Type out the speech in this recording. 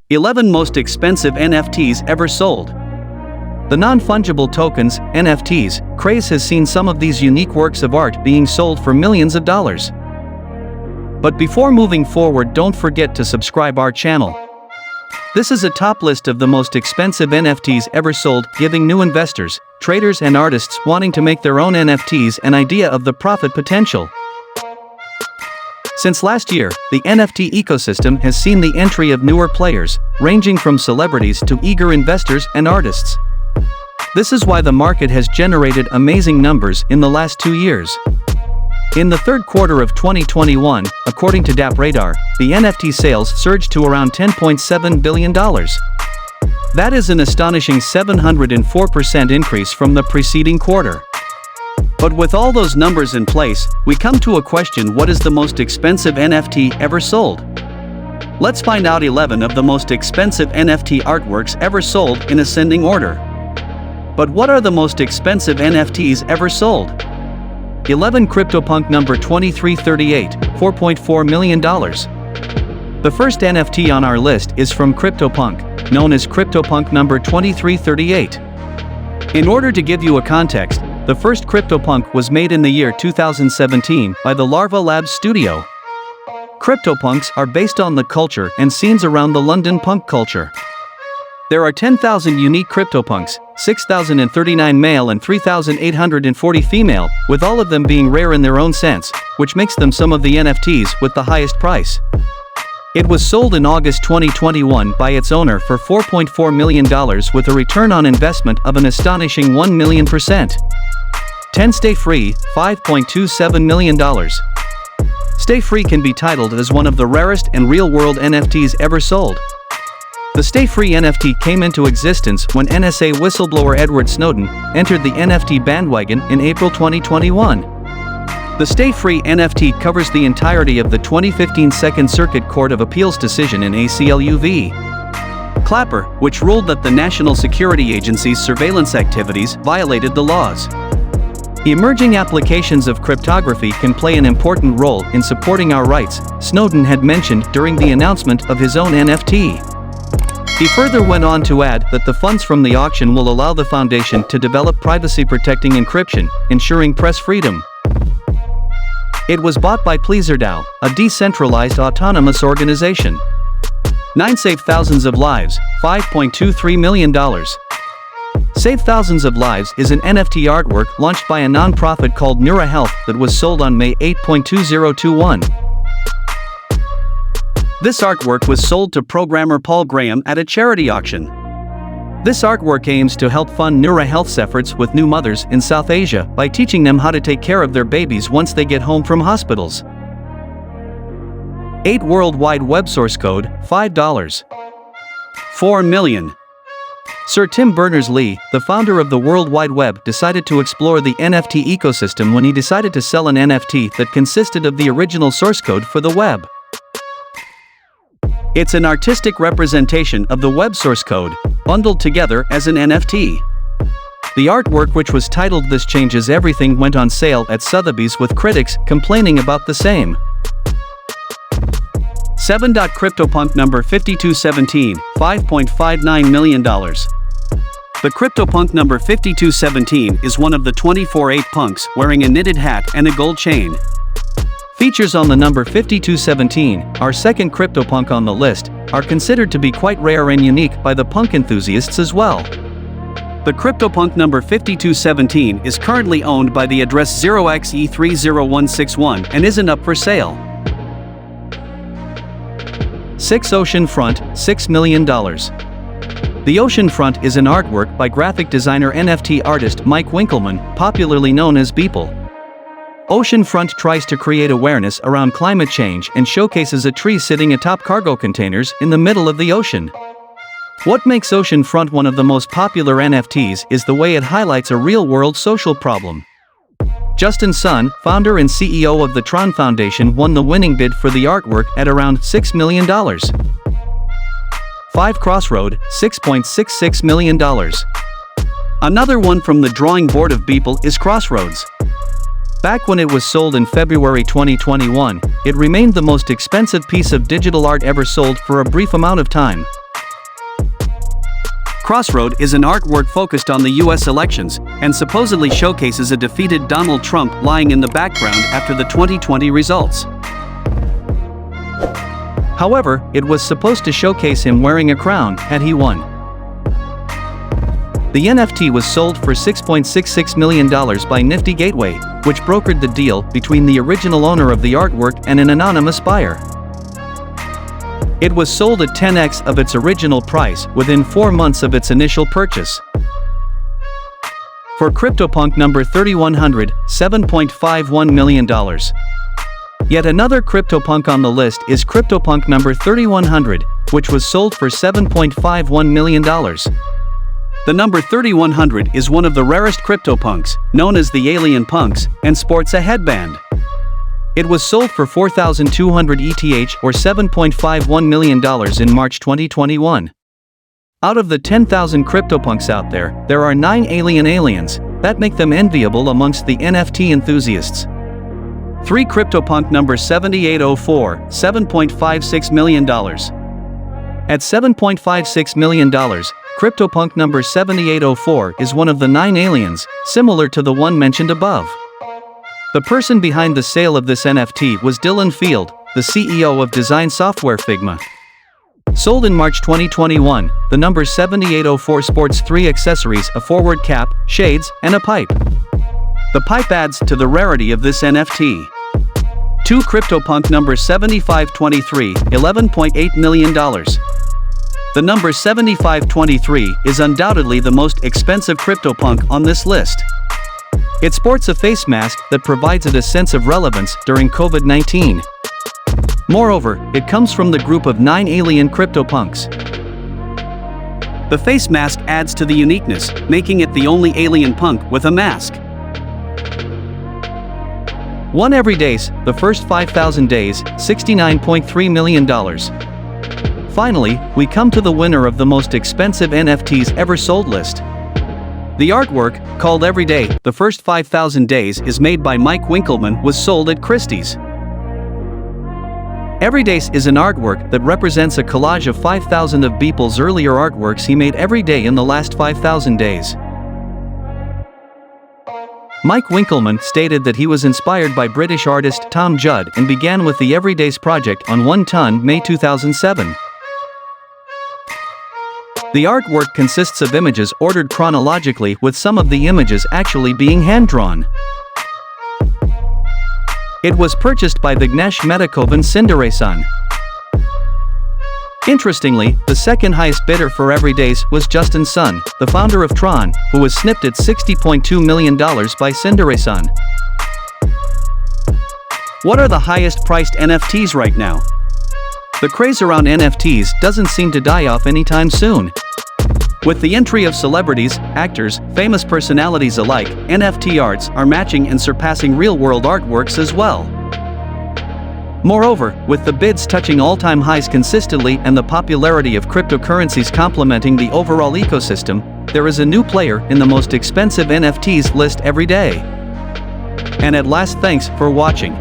11 Most Expensive NFTs Ever Sold. The non-fungible tokens, NFTs, craze has seen some of these unique works of art being sold for millions of dollars. But before moving forward, don't forget to subscribe our channel. This is a top list of the most expensive NFTs ever sold, giving new investors, traders and artists wanting to make their own NFTs an idea of the profit potential. Since last year, the NFT ecosystem has seen the entry of newer players, ranging from celebrities to eager investors and artists. This is why the market has generated amazing numbers in the last 2 years. In the third quarter of 2021, according to DappRadar, the NFT sales surged to around $10.7 billion. That is an astonishing 704% increase from the preceding quarter. But with all those numbers in place, we come to a question: what is the most expensive NFT ever sold? Let's find out 11 of the most expensive NFT artworks ever sold in ascending order. But what are the most expensive NFTs ever sold? 11 CryptoPunk number 2338, $4.4 million. The first NFT on our list is from CryptoPunk, known as CryptoPunk number 2338. In order to give you a context, the first CryptoPunk was made in the year 2017 by the Larva Labs studio. CryptoPunks are based on the culture and scenes around the London punk culture. There are 10,000 unique CryptoPunks, 6,039 male and 3,840 female, with all of them being rare in their own sense, which makes them some of the NFTs with the highest price. It was sold in August 2021 by its owner for $4.4 million with a return on investment of an astonishing 1 million %. 10 Stay Free, $5.27 million. Stay Free can be titled as one of the rarest and real-world NFTs ever sold. The Stay Free NFT came into existence when NSA whistleblower Edward Snowden entered the NFT bandwagon in April 2021. The Stay Free NFT covers the entirety of the 2015 Second Circuit Court of Appeals decision in ACLU v. Clapper, which ruled that the National Security Agency's surveillance activities violated the laws. Emerging applications of cryptography can play an important role in supporting our rights, Snowden had mentioned during the announcement of his own NFT. He further went on to add that the funds from the auction will allow the foundation to develop privacy-protecting encryption, ensuring press freedom. It was bought by PleaserDAO, a decentralized autonomous organization. 9 Save Thousands of Lives, $5.23 million. Save Thousands of Lives is an NFT artwork launched by a non-profit called Neura Health that was sold on May 8, 2021. This artwork was sold to programmer Paul Graham at a charity auction. This artwork aims to help fund Neura Health's efforts with new mothers in South Asia by teaching them how to take care of their babies once they get home from hospitals. 8 World Wide Web source code, $5. 4 million. Sir Tim Berners-Lee, the founder of the World Wide Web, decided to explore the NFT ecosystem when he decided to sell an NFT that consisted of the original source code for the web. It's an artistic representation of the web source code, bundled together as an NFT. The artwork, which was titled This Changes Everything, went on sale at Sotheby's with critics complaining about the same. 7. CryptoPunk number 5217, $5.59 million. The CryptoPunk number 5217 is one of the 24/8 punks wearing a knitted hat and a gold chain. Features on the number 5217, our second CryptoPunk on the list, are considered to be quite rare and unique by the punk enthusiasts as well. The CryptoPunk number 5217 is currently owned by the address 0xe30161 and isn't up for sale. 6 Ocean Front, $6 million. The Ocean Front is an artwork by graphic designer NFT artist Mike Winkelmann, popularly known as Beeple. Ocean Front tries to create awareness around climate change and showcases a tree sitting atop cargo containers in the middle of the ocean. What makes Ocean Front one of the most popular NFTs is the way it highlights a real-world social problem. Justin Sun, founder and CEO of the Tron Foundation, won the winning bid for the artwork at around $6 million. 5 Crossroad, $6.66 million. Another one from the drawing board of Beeple is Crossroads. Back when it was sold in February 2021, it remained the most expensive piece of digital art ever sold for a brief amount of time. Crossroad is an artwork focused on the US elections and supposedly showcases a defeated Donald Trump lying in the background after the 2020 results. However, it was supposed to showcase him wearing a crown had he won. The NFT was sold for $6.66 million by Nifty Gateway, which brokered the deal between the original owner of the artwork and an anonymous buyer. It was sold at 10x of its original price within 4 months of its initial purchase. For CryptoPunk number 3100, $7.51 million. Yet another CryptoPunk on the list is CryptoPunk number 3100, which was sold for $7.51 million. The number 3100 is one of the rarest CryptoPunks, known as the Alien Punks, and sports a headband. It was sold for 4,200 ETH or $7.51 million in March 2021. Out of the 10,000 CryptoPunks out there, there are 9 aliens that make them enviable amongst the NFT enthusiasts. 3 CryptoPunk number 7804, $7.56 million. At $7.56 million, CryptoPunk number 7804 is one of the 9 aliens, similar to the one mentioned above. The person behind the sale of this NFT was Dylan Field, the CEO of design software Figma. Sold in March 2021, the number 7804 sports 3 accessories: a forward cap, shades, and a pipe. The pipe adds to the rarity of this NFT. 2 CryptoPunk number 7523, $11.8 million. The number 7523 is undoubtedly the most expensive CryptoPunk on this list. It sports a face mask that provides it a sense of relevance during COVID-19. Moreover, it comes from the group of 9 alien CryptoPunks. The face mask adds to the uniqueness, making it the only alien punk with a mask. Won every days, the first 5,000 days, $69.3 million. Finally, we come to the winner of the most expensive NFTs ever sold list. The artwork, called Every Day, the first 5,000 days, is made by Mike Winkelmann, was sold at Christie's. Every Day is an artwork that represents a collage of 5,000 of Beeple's earlier artworks he made every day in the last 5,000 days. Mike Winkelmann stated that he was inspired by British artist Tom Judd and began with the Every Days project on 1 ton May 2007. The artwork consists of images ordered chronologically, with some of the images actually being hand-drawn. It was purchased by Vignesh Medikovan Cinderesan. Interestingly, the second highest bidder for Every Days was Justin Sun, the founder of Tron, who was snipped at $60.2 million by Cinderesan. What are the highest priced NFTs right now? The craze around NFTs doesn't seem to die off anytime soon. With the entry of celebrities, actors, famous personalities alike, NFT arts are matching and surpassing real-world artworks as well. Moreover, with the bids touching all-time highs consistently and the popularity of cryptocurrencies complementing the overall ecosystem, there is a new player in the most expensive NFTs list every day. And at last, thanks for watching.